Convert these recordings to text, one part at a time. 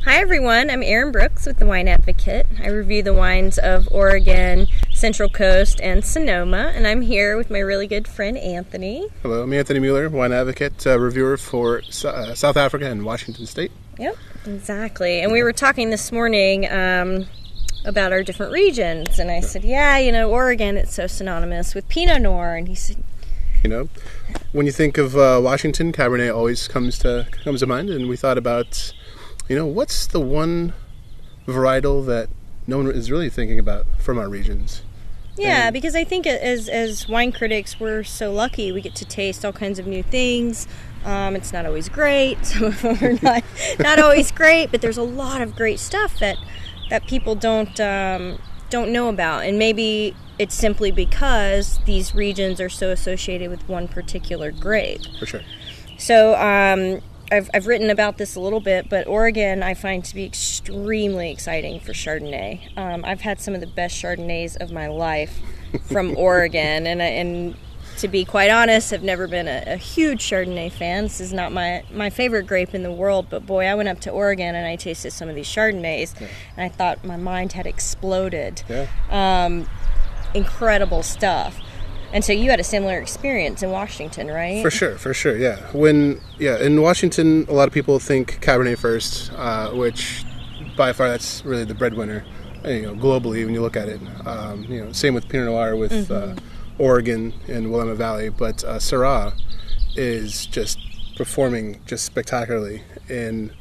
Hi everyone, I'm Erin Brooks with The Wine Advocate. I review the wines of Oregon, Central Coast, and Sonoma, and I'm here with my really good friend Anthony. Hello, I'm Anthony Mueller, Wine Advocate, reviewer for South Africa and Washington State. Yep, exactly. And we were talking this morning about our different regions, and I said, Oregon, it's so synonymous with Pinot Noir, and he said, when you think of Washington, Cabernet always comes to mind, and we thought about, what's the one varietal that no one is really thinking about from our regions? Yeah, because I think as wine critics, we're so lucky. We get to taste all kinds of new things. It's not always great. Some of them are not always great, but there's a lot of great stuff that people don't know about. And maybe it's simply because these regions are so associated with one particular grape. For sure. So I've written about this a little bit, but Oregon I find to be extremely exciting for Chardonnay. I've had some of the best Chardonnays of my life from Oregon, and to be quite honest, I've never been a huge Chardonnay fan. This is not my favorite grape in the world, but boy, I went up to Oregon and I tasted some of these Chardonnays, and I thought my mind had exploded. Yeah. Incredible stuff. And so you had a similar experience in Washington, right? For sure, yeah. In Washington, a lot of people think Cabernet first, which by far that's really the breadwinner, globally when you look at it. Same with Pinot Noir with Oregon and Willamette Valley, but Syrah is just performing just spectacularly in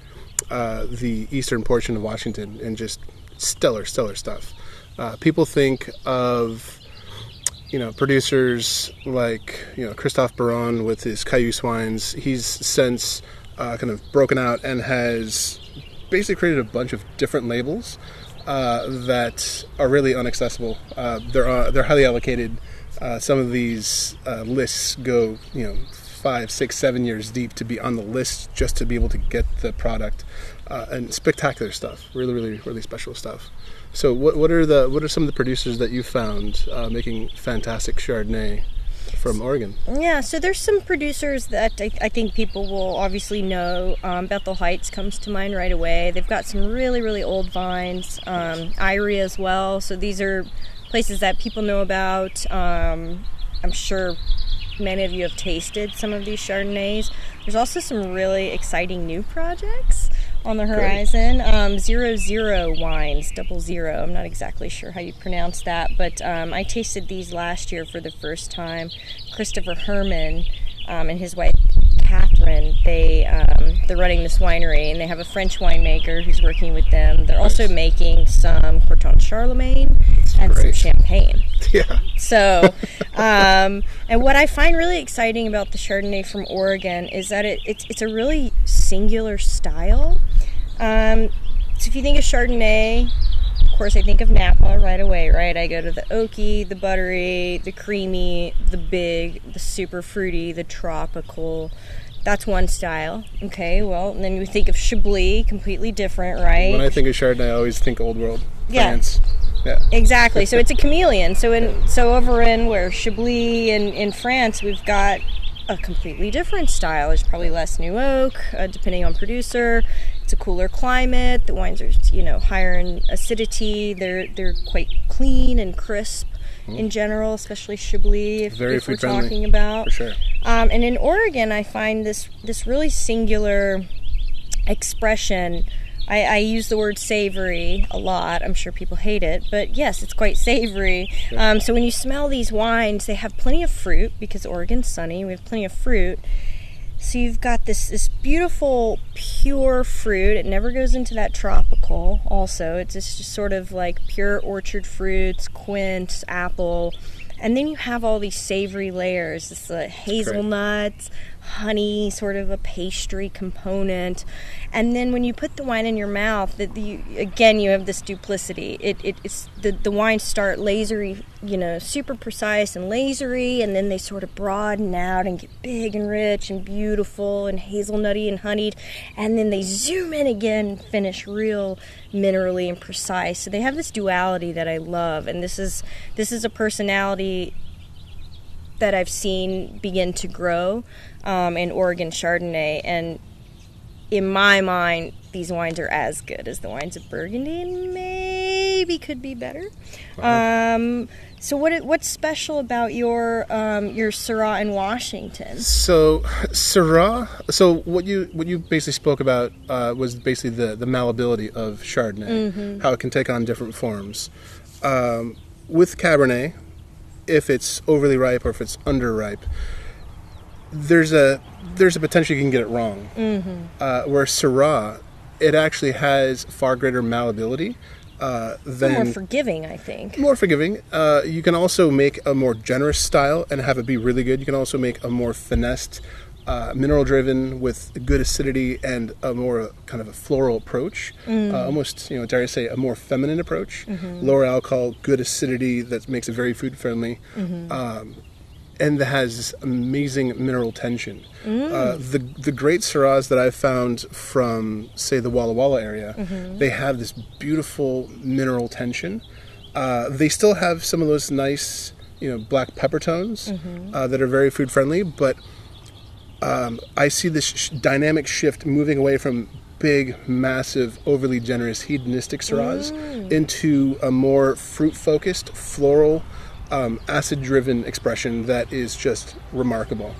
the eastern portion of Washington, and just stellar stuff. People think of producers like Christophe with his Cayuse wines. He's since kind of broken out and has basically created a bunch of different labels that are really inaccessible. They're highly allocated. Some of these lists go 5, 6, 7 years deep to be on the list just to be able to get the product, and spectacular stuff. Really special stuff. So what are some of the producers that you found making fantastic Chardonnay from Oregon? Yeah, so there's some producers that I think people will obviously know. Bethel Heights comes to mind right away. They've got some really old vines. Irie as well. So these are places that people know about. I'm sure many of you have tasted some of these Chardonnays. There's also some really exciting new projects on the horizon. 00 wines, 00. I'm not exactly sure how you pronounce that, but I tasted these last year for the first time. Christopher Hermann and his wife Kathryn, they're running this winery, and they have a French winemaker who's working with them. They're also making some Corton Charlemagne and some champagne. Yeah. So, and what I find really exciting about the Chardonnay from Oregon is that it's a really singular style. So if you think of Chardonnay, of course I think of Napa right away, right? I go to the oaky, the buttery, the creamy, the big, the super fruity, the tropical. That's one style. Okay, well, and then you think of Chablis, completely different, right? When I think of Chardonnay, I always think Old World, France. Yeah, exactly. So it's a chameleon. So over in where Chablis in France, we've got a completely different style. There's probably less new oak, depending on producer. It's a cooler climate. The wines are, higher in acidity. They're quite clean and crisp in general, especially Chablis. If we're talking about, for sure. And in Oregon, I find this really singular expression. I use the word savory a lot. I'm sure people hate it, but yes, it's quite savory. So when you smell these wines, they have plenty of fruit, because Oregon's sunny. We have plenty of fruit. So you've got this beautiful, pure fruit. It never goes into that tropical also. It's just sort of like pure orchard fruits, quince, apple. And then you have all these savory layers. This hazelnuts, honey, sort of a pastry component. And then when you put the wine in your mouth, you have this duplicity. It's the wines start lasery, super precise and lasery, and then they sort of broaden out and get big and rich and beautiful and hazelnutty and honeyed, and then they zoom in again and finish real minerally and precise. So they have this duality that I love, and this is a personality that I've seen begin to grow in Oregon Chardonnay, and in my mind, these wines are as good as the wines of Burgundy, and maybe could be better. So what's special about your Syrah in Washington? So Syrah. So what you basically spoke about was basically the malleability of Chardonnay, how it can take on different forms. With Cabernet, if it's overly ripe or if it's underripe, there's a potential you can get it wrong. Where Syrah, it actually has far greater malleability. Than more forgiving, I think. More forgiving. You can also make a more generous style and have it be really good. You can also make a more finessed, mineral-driven with good acidity and a more kind of a floral approach. Almost, dare I say, a more feminine approach. Lower alcohol, good acidity that makes it very food-friendly. And that has this amazing mineral tension. The great Syrahs that I've found from, say, the Walla Walla area, they have this beautiful mineral tension. They still have some of those nice, black pepper tones that are very food friendly, but I see this dynamic shift moving away from big, massive, overly generous, hedonistic Syrahs into a more fruit-focused, floral, acid-driven expression that is just remarkable.